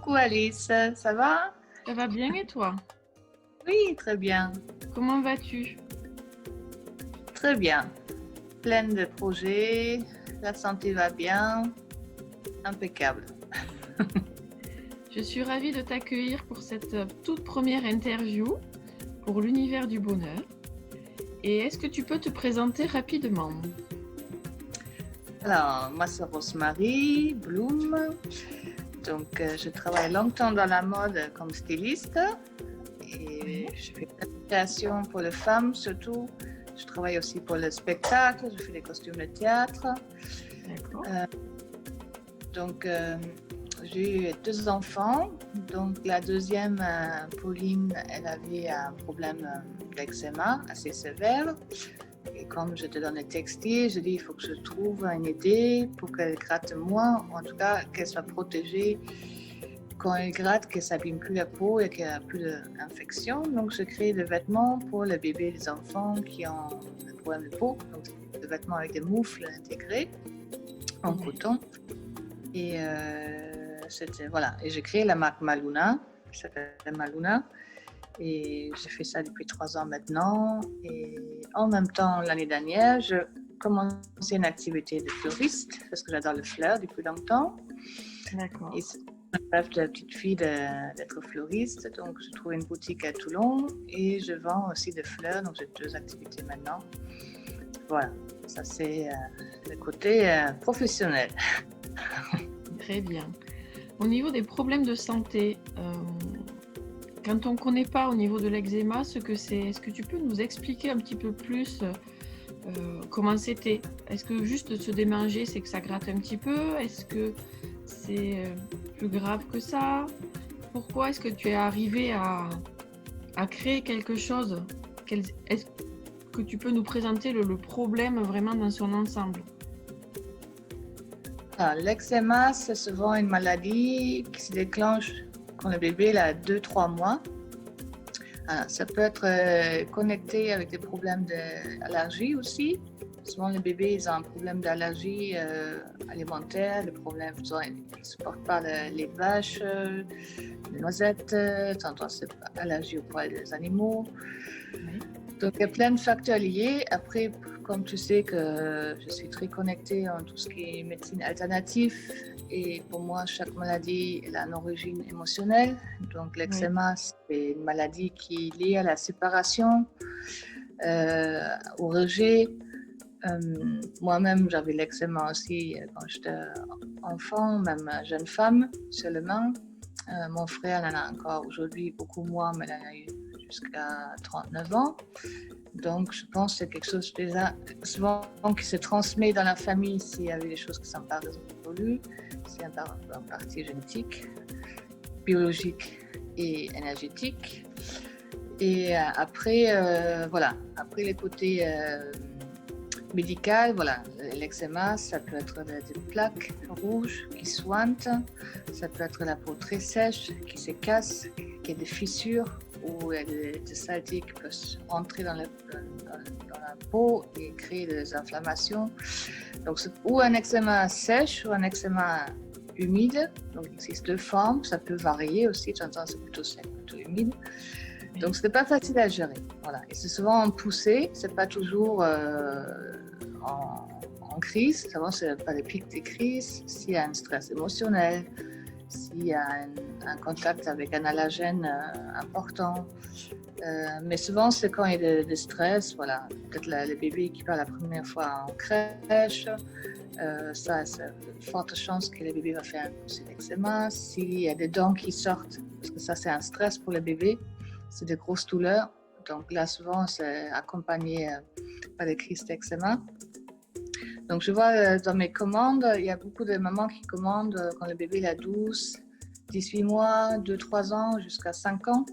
Coucou Alice, ça va? Ça va bien et toi? Oui, très bien, Comment vas-tu? très bien. Pleine de projets, la santé va bien, impeccable. Je suis ravie de t'accueillir pour cette toute première interview pour l'univers du bonheur. Et est-ce que tu peux te présenter rapidement? Alors, moi c'est Rosemary Bloom, donc je travaille longtemps dans la mode comme styliste et je fais plein de créations pour les femmes surtout. Je travaille aussi pour le spectacle, je fais des costumes de théâtre. D'accord. Donc, j'ai eu 2 enfants. Donc, la deuxième, Pauline, elle avait un problème d'eczéma assez sévère. Et comme j'étais dans les textiles, j'ai dit il faut que je trouve une idée pour qu'elle gratte moins, ou en tout cas qu'elle soit protégée quand elle gratte, qu'elle ne s'abîme plus la peau et qu'il n'y a plus d'infection. Donc, je crée des vêtements pour les bébés et les enfants qui ont des problèmes de peau. Donc, des vêtements avec des moufles intégrés en coton. Et voilà. Et j'ai créé la marque Maluna, qui s'appelle Maluna. Et j'ai fait ça depuis 3 ans maintenant. Et en même temps, l'année dernière, je commençais une activité de fleuriste, parce que j'adore les fleurs depuis longtemps. D'accord. Et c'est un rêve de la petite fille d'être fleuriste. Donc, j'ai trouvé une boutique à Toulon et je vends aussi des fleurs. Donc, j'ai 2 activités maintenant. Voilà, ça c'est le côté professionnel. Très bien. Au niveau des problèmes de santé, quand on ne connaît pas au niveau de l'eczéma ce que c'est, est-ce que tu peux nous expliquer un petit peu plus comment c'était? Est-ce que juste se démanger, c'est que ça gratte un petit peu? Est-ce que c'est plus grave que ça? Pourquoi est-ce que tu es arrivé à créer quelque chose? Est-ce que tu peux nous présenter le problème vraiment dans son ensemble? L'eczéma, c'est souvent une maladie qui se déclenche quand le bébé a 2-3 mois. Ça peut être connecté avec des problèmes d'allergie aussi. Souvent, les bébés ils ont un problème d'allergie alimentaire, des problèmes, ils ne supportent pas le lait de vache, les noisettes, tantôt c'est allergie au poil des animaux. Oui. Donc, il y a plein de facteurs liés. Après, comme tu sais que je suis très connectée en tout ce qui est médecine alternative, et pour moi, chaque maladie elle a une origine émotionnelle. Donc, l'eczéma, c'est une maladie qui est liée à la séparation, au rejet. Moi-même, j'avais l'eczéma aussi quand j'étais enfant, même jeune femme, seulement. Mon frère en a encore aujourd'hui beaucoup moins, mais il en a eu jusqu'à 39 ans. Donc, je pense que c'est quelque chose déjà souvent qui se transmet dans la famille s'il y avait des choses qui ne sont pas résolues. C'est en partie génétique, biologique et énergétique. Et après, voilà, après les côtés médical, voilà, l'eczéma, ça peut être des plaques rouges qui suintent, ça peut être la peau très sèche qui se casse, qui a des fissures ou des saletés qui peuvent rentrer dans la peau et créer des inflammations. Donc, ou un eczéma sèche ou un eczéma humide. Donc, il existe 2 formes, ça peut varier aussi, de temps en temps c'est plutôt sec, plutôt humide. Donc, ce n'est pas facile à gérer. Voilà. Et c'est souvent en poussée, ce n'est pas toujours en crise. Souvent, ce n'est pas des pics de crise. S'il y a un stress émotionnel, s'il y a un contact avec un allergène important. Mais souvent, c'est quand il y a des stress. Voilà. Peut-être le bébé qui part la première fois en crèche. Ça, c'est de fortes chances que le bébé va faire un poussée d'eczéma. S'il y a des dents qui sortent, parce que ça, c'est un stress pour le bébé. C'est des grosses douleurs. Donc là, souvent, c'est accompagné par des crises d'eczéma. Donc, je vois dans mes commandes, il y a beaucoup de mamans qui commandent quand le bébé a 12, 18 mois, 2-3 ans, jusqu'à 5 ans.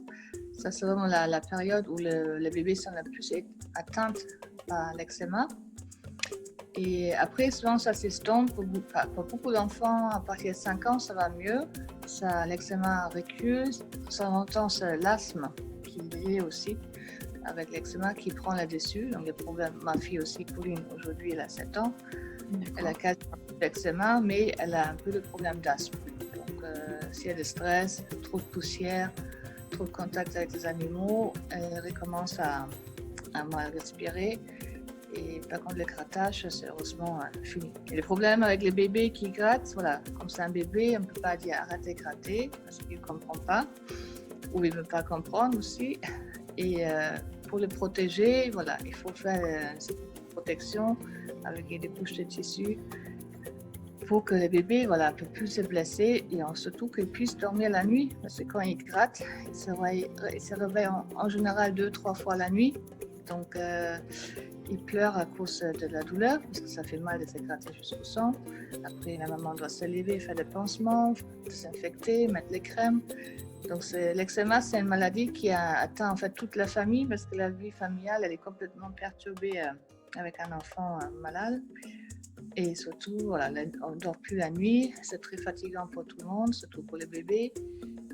Ça, c'est vraiment la période où le bébé sont le plus atteint par l'eczéma. Et après, souvent, ça s'estompe. Pour beaucoup d'enfants, à partir de 5 ans, ça va mieux. L'eczéma recule. Ça entend, c'est l'asthme qui est lié aussi avec l'eczéma qui prend là-dessus. Donc, les problèmes. Ma fille aussi, Pauline, aujourd'hui, elle a 7 ans. Elle a quasiment d'eczéma, mais elle a un peu de problème d'asthme. Donc, s'il y a du stress, trop de poussière, trop de contact avec les animaux, elle recommence à mal respirer. Et par contre, le grattage, c'est heureusement fini. Et le problème avec les bébés qui grattent, voilà, comme c'est un bébé, on ne peut pas dire arrêtez de gratter parce qu'il ne comprend pas ou il ne veut pas comprendre aussi. Et pour le protéger, voilà, il faut faire cette protection avec des couches de tissu pour que le bébé ne peut plus se blesser et surtout qu'il puisse dormir la nuit. Parce que quand il gratte, il se réveille en général 2-3 fois la nuit. Donc, il pleure à cause de la douleur, parce que ça fait mal de se gratter jusqu'au sang. Après, la maman doit se lever, faire des pansements, désinfecter, mettre les crèmes. Donc, l'eczéma, c'est une maladie qui a atteint en fait toute la famille, parce que la vie familiale, elle est complètement perturbée avec un enfant malade. Et surtout, voilà, on ne dort plus la nuit, c'est très fatigant pour tout le monde, surtout pour les bébés.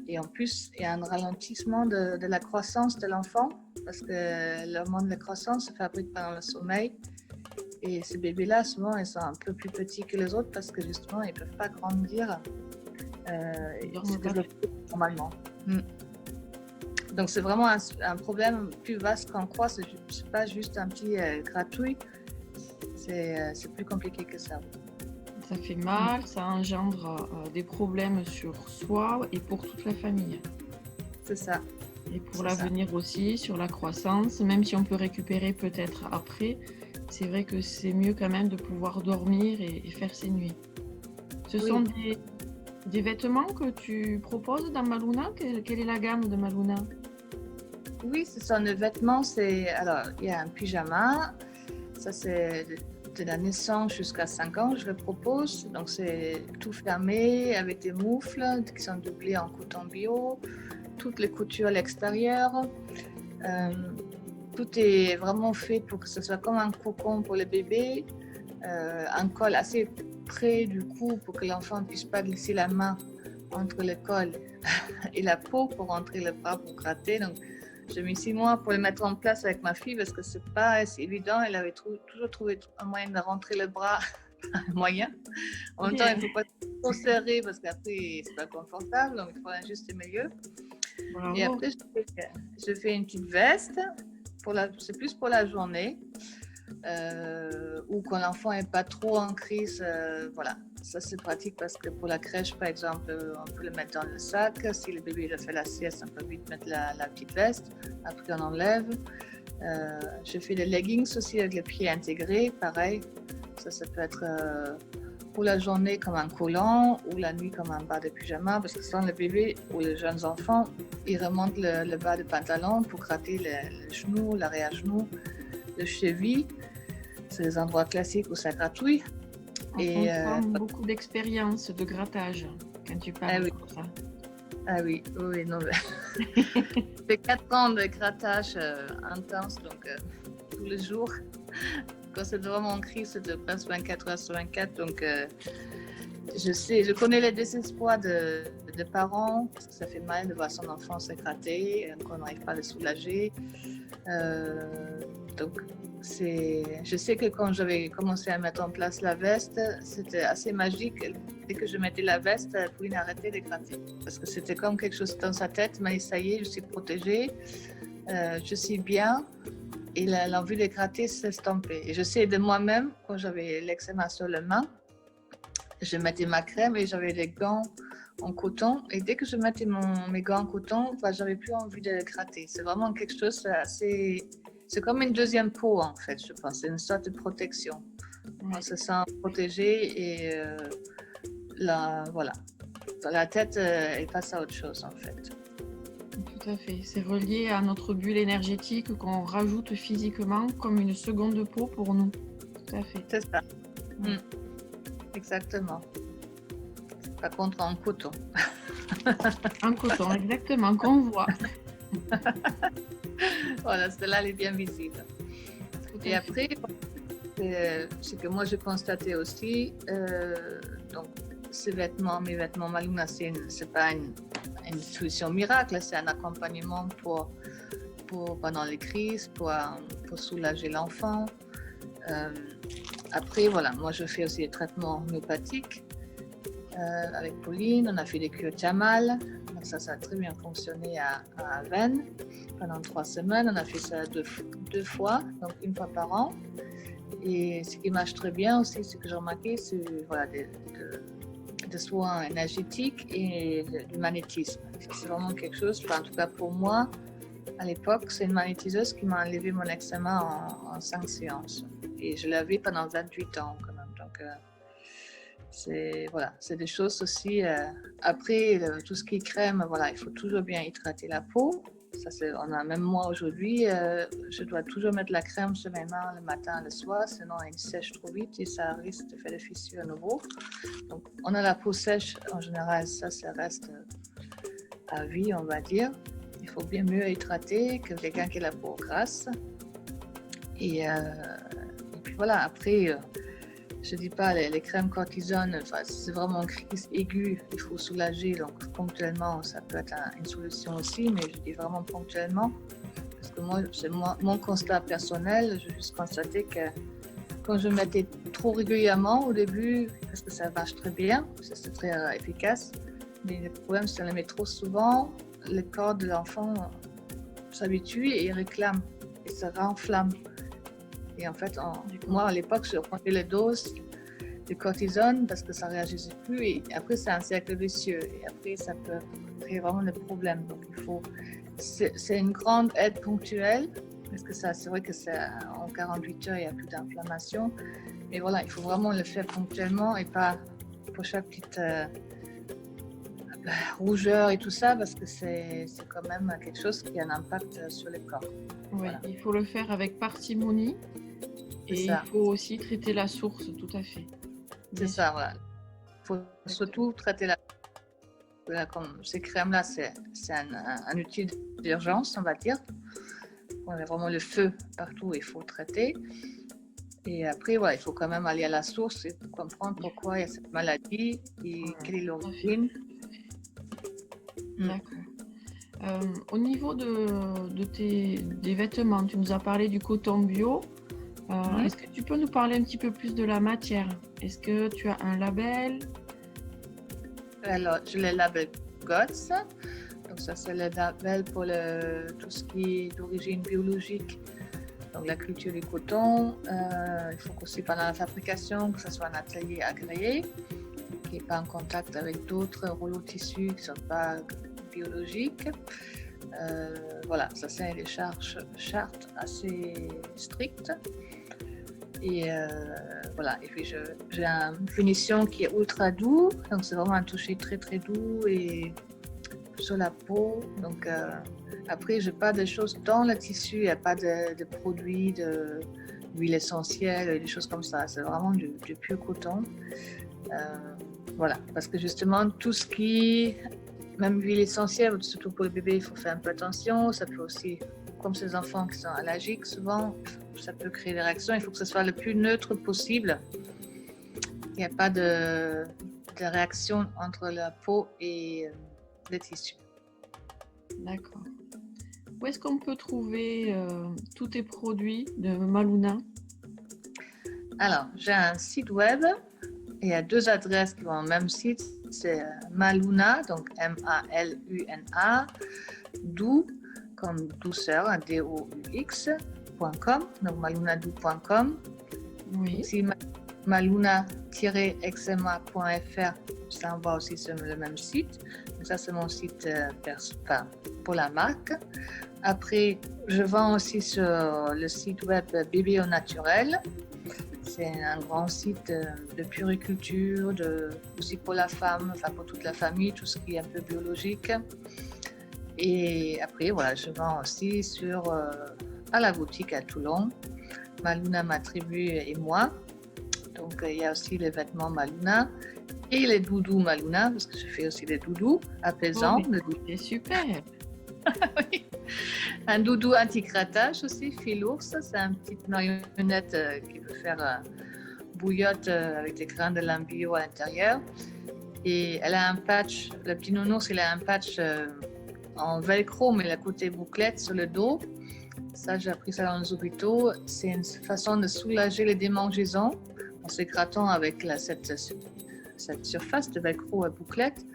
Et en plus, il y a un ralentissement de la croissance de l'enfant, parce que l'hormone de croissance se fabrique pendant le sommeil. Et ces bébés-là, souvent, ils sont un peu plus petits que les autres, parce que justement, ils ne peuvent pas grandir et se développer normalement. Donc, c'est vraiment un problème plus vaste qu'on croit. Ce n'est pas juste un petit gratouille. C'est plus compliqué que ça. Ça fait mal, ça engendre des problèmes sur soi et pour toute la famille. C'est ça. Et pour l'avenir aussi, sur la croissance, même si on peut récupérer peut-être après, c'est vrai que c'est mieux quand même de pouvoir dormir et faire ses nuits. Ce sont des vêtements que tu proposes dans Maluna? Quelle est la gamme de Maluna? Oui, ce sont des vêtements. Alors, il y a un pyjama. Ça, c'est de la naissance jusqu'à 5 ans, je le propose. Donc, c'est tout fermé avec des moufles qui sont doublées en coton bio, toutes les coutures à l'extérieur. Tout est vraiment fait pour que ce soit comme un cocon pour le bébé. Un col assez près du cou pour que l'enfant ne puisse pas glisser la main entre le col et la peau pour rentrer le bras pour gratter. Donc, j'ai mis 6 mois pour le mettre en place avec ma fille parce que c'est pas assez évident. Elle avait toujours trouvé un moyen de rentrer le bras, un moyen. En même temps, il ne faut pas trop serrer parce qu'après, c'est pas confortable. Donc, il faut un juste milieu. Bravo. Et après, je fais une petite veste. C'est plus pour la journée. Ou quand l'enfant n'est pas trop en crise, voilà. Ça, c'est pratique parce que pour la crèche, par exemple, on peut le mettre dans le sac. Si le bébé a fait la sieste, on peut vite mettre la petite veste. Après, on enlève. Je fais des leggings aussi avec les pieds intégrés, pareil. Ça peut être pour la journée comme un collant ou la nuit comme un bas de pyjama parce que sans le bébé ou les jeunes enfants, ils remontent le bas de pantalon pour gratter le genou, l'arrière-genou, le cheville. C'est les endroits classiques où ça gratouille. On prend beaucoup d'expérience de grattage quand tu parles de ça. Ah oui, non. J'ai 4 ans de grattage intense, donc tous les jours. Quand c'est vraiment en crise, c'est presque 24 heures sur 24. Donc, je connais les désespoirs de parents, parce que ça fait mal de voir son enfant se gratter, qu'on n'arrive pas à le soulager. Donc, je sais que quand j'avais commencé à mettre en place la veste, c'était assez magique. Dès que je mettais la veste, Pauline arrêtait de gratter. Parce que c'était comme quelque chose dans sa tête, mais ça y est, je suis protégée, je suis bien. Et l'envie de gratter s'estampait. Et je sais de moi-même, quand j'avais l'eczéma sur les mains, je mettais ma crème et j'avais des gants en coton. Et dès que je mettais mes gants en coton, j'avais plus envie de gratter. C'est vraiment quelque chose assez... C'est comme une deuxième peau, en fait, je pense. C'est une sorte de protection. On se sent protégé et voilà. La tête, elle passe à autre chose, en fait. Tout à fait. C'est relié à notre bulle énergétique qu'on rajoute physiquement comme une seconde peau pour nous. Tout à fait. C'est ça. Exactement. Par contre, en coton. En coton, exactement, qu'on voit. Voilà, celle-là, elle est bien visible. Et après, ce que moi, j'ai constaté aussi, donc, mes vêtements Maluna, c'est pas une solution miracle, c'est un accompagnement pour pendant les crises, pour soulager l'enfant. Après, voilà, moi je fais aussi des traitements homéopathiques avec Pauline. On a fait des cures Tchamal. Donc ça a très bien fonctionné à Aven pendant 3 semaines. On a fait ça deux fois, donc une fois par an. Et ce qui marche très bien aussi, ce que j'ai remarqué, c'est voilà, des soins énergétiques et du magnétisme. C'est vraiment quelque chose, en tout cas pour moi, à l'époque, c'est une magnétiseuse qui m'a enlevé mon eczéma en 5 séances. Et je l'avais pendant 28 ans quand même. Donc, c'est des choses aussi. Après, tout ce qui est crème, voilà, il faut toujours bien hydrater la peau. Ça, même moi aujourd'hui, je dois toujours mettre la crème sur mes mains le matin et le soir, sinon elle sèche trop vite et ça risque de faire des fissures à nouveau. Donc, on a la peau sèche, en général, ça reste à vie, on va dire. Il faut bien mieux hydrater que quelqu'un qui a la peau grasse. Et puis voilà, après, je ne dis pas les crèmes cortisone, c'est vraiment une crise aiguë, il faut soulager. Donc ponctuellement, ça peut être une solution aussi, mais je dis vraiment ponctuellement. Parce que moi, c'est mon constat personnel, j'ai juste constaté que quand je mettais trop régulièrement au début, parce que ça marche très bien, c'est très efficace, mais le problème, c'est qu'on le met trop souvent, le corps de l'enfant s'habitue et il réclame, et ça renflamme. Et en fait, moi, à l'époque, je prenais les doses de cortisone parce que ça ne réagissait plus. Et après, c'est un cercle vicieux. Et après, ça peut créer vraiment des problèmes. Donc, c'est une grande aide ponctuelle. Parce que c'est vrai que en 48 heures, il n'y a plus d'inflammation. Mais voilà, il faut vraiment le faire ponctuellement et pas pour chaque petite rougeur et tout ça. Parce que c'est quand même quelque chose qui a un impact sur le corps. Oui, voilà. Il faut le faire avec parcimonie. Et il faut aussi traiter la source, tout à fait. C'est ça, voilà. Il faut surtout traiter comme ces crèmes-là, c'est un outil d'urgence, on va dire. On a vraiment le feu partout, il faut traiter. Et après, voilà, il faut quand même aller à la source et comprendre pourquoi il y a cette maladie et quelle est l'origine. D'accord. Au niveau des vêtements, tu nous as parlé du coton bio. Est-ce que tu peux nous parler un petit peu plus de la matière? Est-ce que tu as un label? Alors, je le label GOTS. Donc, ça, c'est le label pour tout ce qui est d'origine biologique. Donc, la culture du coton. Il faut qu'aussi pendant la fabrication, que ce soit un atelier agréé, qui n'est pas en contact avec d'autres rouleaux de tissus qui ne sont pas biologiques. Voilà, ça, c'est des chartes assez strictes. Et voilà, et puis j'ai une finition qui est ultra doux, donc c'est vraiment un toucher très très doux et sur la peau. Donc après, j'ai pas de choses dans le tissu, il n'y a pas de produits, d'huile essentielle, des choses comme ça. C'est vraiment du pur coton. Voilà, parce que justement, tout ce qui, même l'huile essentielle, surtout pour le bébé, il faut faire un peu attention. Ça peut aussi, comme ces enfants qui sont allergiques, souvent, ça peut créer des réactions. Il faut que ce soit le plus neutre possible. Il n'y a pas de réaction entre la peau et le tissu. D'accord. Où est-ce qu'on peut trouver tous tes produits de Maluna? Alors, j'ai un site web. Il y a 2 adresses qui vont au même site. C'est Maluna, donc M-A-L-U-N-A, Doux, comme douceur, D-O-U-X.com, donc malunadou.com. Oui. Si maluna-eczema.fr, ça envoie aussi sur le même site. Donc ça, c'est mon site pour la marque. Après, je vends aussi sur le site web Bébé au Naturel. C'est un grand site de puriculture, aussi pour la femme, enfin pour toute la famille, tout ce qui est un peu biologique. Et après, voilà, je vends aussi à la boutique à Toulon, Maluna, ma tribu et moi. Donc, il y a aussi les vêtements Maluna et les doudous Maluna, parce que je fais aussi des doudous apaisants. C'est super. Oui. Un doudou anti-grattage aussi, Philours, c'est une petite marionnette qui peut faire bouillotte avec des grains de lin bio à l'intérieur. Et elle a un patch, le petit nounours, il a un patch en velcro, mais le côté bouclette sur le dos. Ça, j'ai appris ça dans les hôpitaux. C'est une façon de soulager les démangeaisons en se grattant avec cette surface de velcro à bouclette,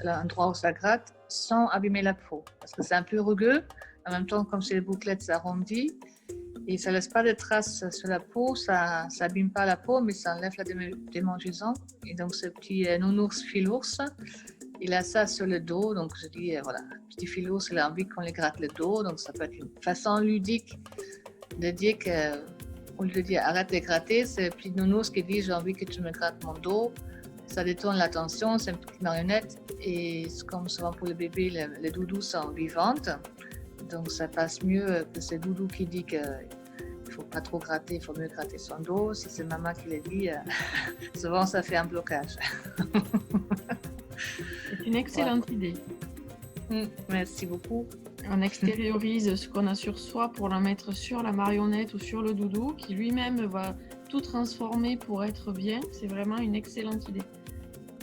l'endroit où ça gratte, sans abîmer la peau. Parce que c'est un peu rugueux. En même temps, comme c'est les bouclettes, ça arrondit. Et ça ne laisse pas de traces sur la peau, ça n'abîme pas la peau, mais ça enlève la démangeaison. Et donc, ce petit nounours filours, il a ça sur le dos. Donc, je dis, voilà, petit filours, il a envie qu'on lui gratte le dos. Donc, ça peut être une façon ludique de dire que, au lieu de dire arrête de gratter, c'est le petit nounours qui dit j'ai envie que tu me grattes mon dos. Ça détourne l'attention, c'est une petite marionnette. Et comme souvent pour le bébé, les doudous sont vivantes. Donc, ça passe mieux que c'est Doudou qui dit qu'il ne faut pas trop gratter, il faut mieux gratter son dos. Si c'est maman qui le dit, souvent ça fait un blocage. C'est une excellente idée. Merci beaucoup. On extériorise ce qu'on a sur soi pour la mettre sur la marionnette ou sur le doudou, qui lui-même va tout transformer pour être bien. C'est vraiment une excellente idée.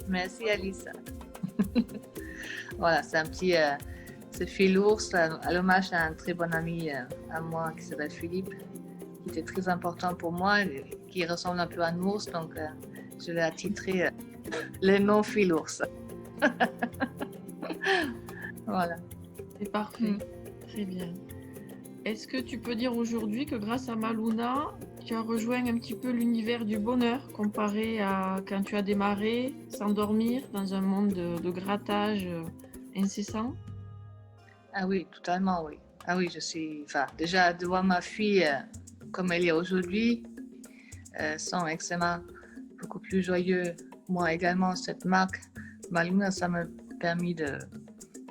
Merci Alice. Voilà, c'est un petit... ce filours, à l'hommage à un très bon ami à moi qui s'appelle Philippe, qui était très important pour moi, qui ressemble un peu à un ours, donc je l'ai attitré le nom filours. Voilà. C'est parfait. Très bien. Est-ce que tu peux dire aujourd'hui que grâce à Maluna, tu as rejoint un petit peu l'univers du bonheur comparé à quand tu as démarré sans dormir dans un monde de grattage incessant? Ah oui, totalement, oui. Ah oui, déjà de voir ma fille comme elle est aujourd'hui, son eczéma beaucoup plus joyeux. Moi également, cette marque Maluna, ça m'a permis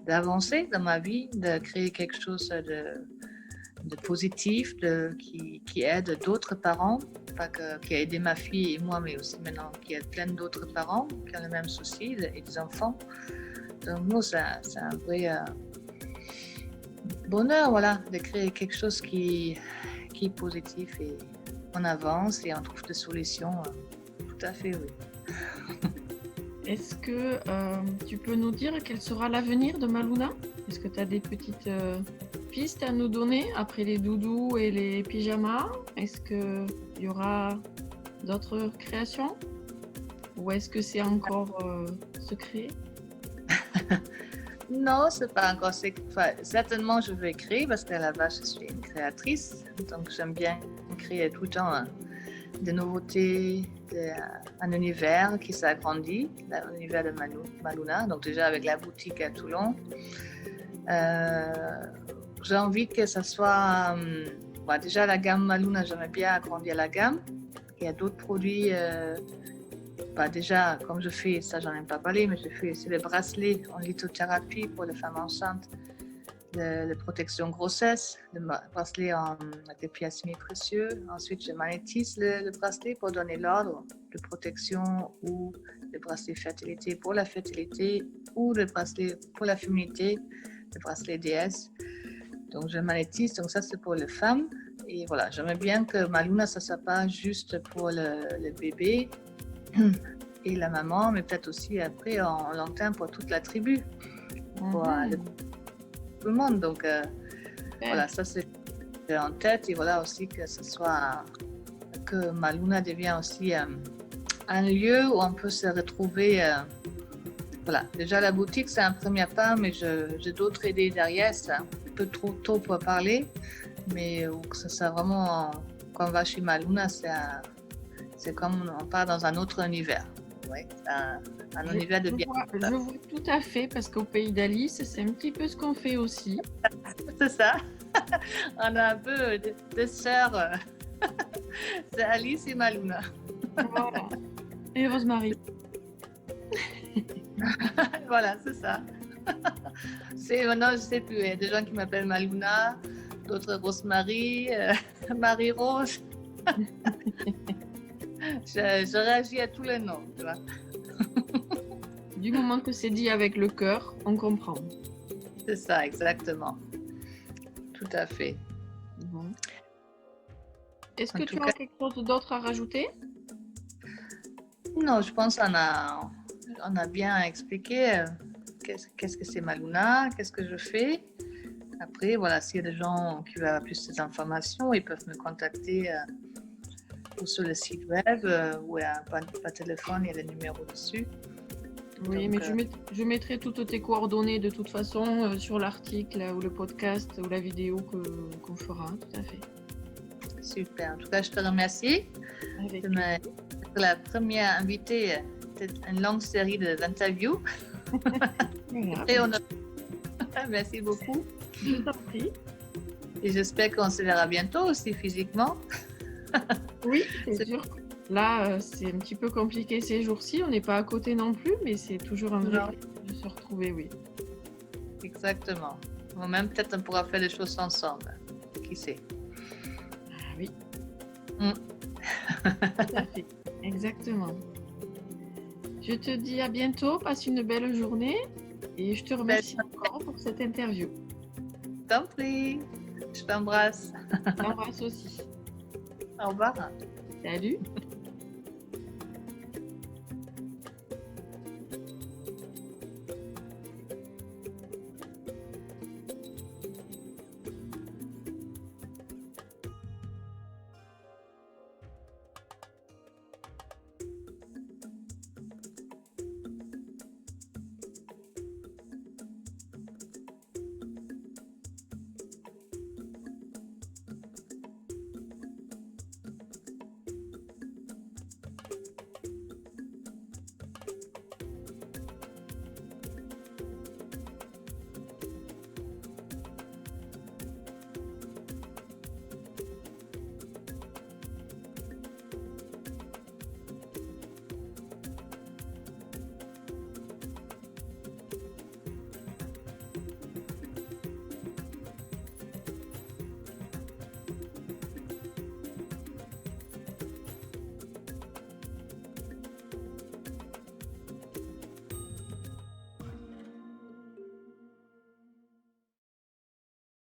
d'avancer dans ma vie, de créer quelque chose de positif, qui aide d'autres parents, pas que, qui a aidé ma fille et moi, mais aussi maintenant qui aide plein d'autres parents qui ont le même souci et des enfants. Donc nous, c'est un vrai bonheur, voilà, de créer quelque chose qui est positif et on avance et on trouve des solutions. Tout à fait, oui. Est-ce que tu peux nous dire quel sera l'avenir de Maluna? Est-ce que tu as des petites pistes à nous donner après les doudous et les pyjamas? Est-ce qu'il y aura d'autres créations? Ou est-ce que c'est encore secret? Non, c'est pas encore secret. Enfin, certainement, je vais créer parce qu'à la base, je suis une créatrice. Donc, j'aime bien créer tout le temps des nouveautés, un univers qui s'agrandit, l'univers de Maluna. Donc, déjà avec la boutique à Toulon. J'ai envie que ça soit... déjà, la gamme Maluna, j'aimerais bien agrandir la gamme. Il y a d'autres produits... déjà, comme je fais, ça j'en ai pas parlé, mais je fais aussi les bracelets en lithothérapie pour les femmes enceintes, les protections grossesse, le bracelet avec des pièces semi-précieuses. Ensuite, je magnétise le bracelet pour donner l'ordre de protection ou le bracelet fertilité pour la fertilité ou le bracelet pour la féminité, le bracelet déesse. Donc, je magnétise, donc ça c'est pour les femmes. Et voilà, j'aimerais bien que Maluna, ça ne soit pas juste pour le bébé et la maman, mais peut-être aussi après en long terme pour toute la tribu, pour tout le monde. Donc voilà, ça c'est en tête et voilà aussi que ce soit que Maluna devient aussi un lieu où on peut se retrouver. Voilà, déjà la boutique c'est un premier pas, mais j'ai d'autres idées derrière. C'est un peu trop tôt pour parler, mais que ce soit vraiment quand on va chez Maluna, c'est comme on part dans un autre univers. Oui, un univers de bien. Je vois tout à fait, parce qu'au pays d'Alice, c'est un petit peu ce qu'on fait aussi. C'est ça. On a un peu des sœurs. C'est Alice et Maluna. Voilà. Et Rosemary. Voilà, c'est ça. Maintenant, je ne sais plus. Il y a des gens qui m'appellent Maluna, d'autres Rosemary, Marie-Rose. Je réagis à tous les noms, tu vois. Du moment que c'est dit avec le cœur, on comprend. C'est ça, exactement. Tout à fait. Bon. Est-ce que tu as quelque chose d'autre à rajouter? Non, je pense qu'on a bien expliqué qu'est-ce que c'est Maluna, qu'est-ce que je fais. Après, voilà, s'il y a des gens qui veulent plus d'informations, ils peuvent me contacter ou sur le site web ou par téléphone, il y a le numéro dessus. Oui, Donc, mais je mettrai toutes tes coordonnées de toute façon sur l'article ou le podcast ou la vidéo qu'on fera, tout à fait. super. En tout cas, je te remercie Avec de m'être la première invitée de une longue série d'interviews. Voilà. Et on a... Merci beaucoup. Je t'en prie. Et j'espère qu'on se verra bientôt aussi physiquement. Oui, c'est sûr. Là, c'est un petit peu compliqué ces jours-ci. On n'est pas à côté non plus, mais c'est toujours un vrai plaisir de se retrouver, oui. Exactement. Ou même peut-être on pourra faire des choses ensemble. Qui sait? Ah oui. Mm. Tout à fait. Exactement. Je te dis à bientôt. Passe une belle journée. Et je te remercie encore pour cette interview. T'en prie. Je t'embrasse. Je t'embrasse aussi. Au revoir. Salut.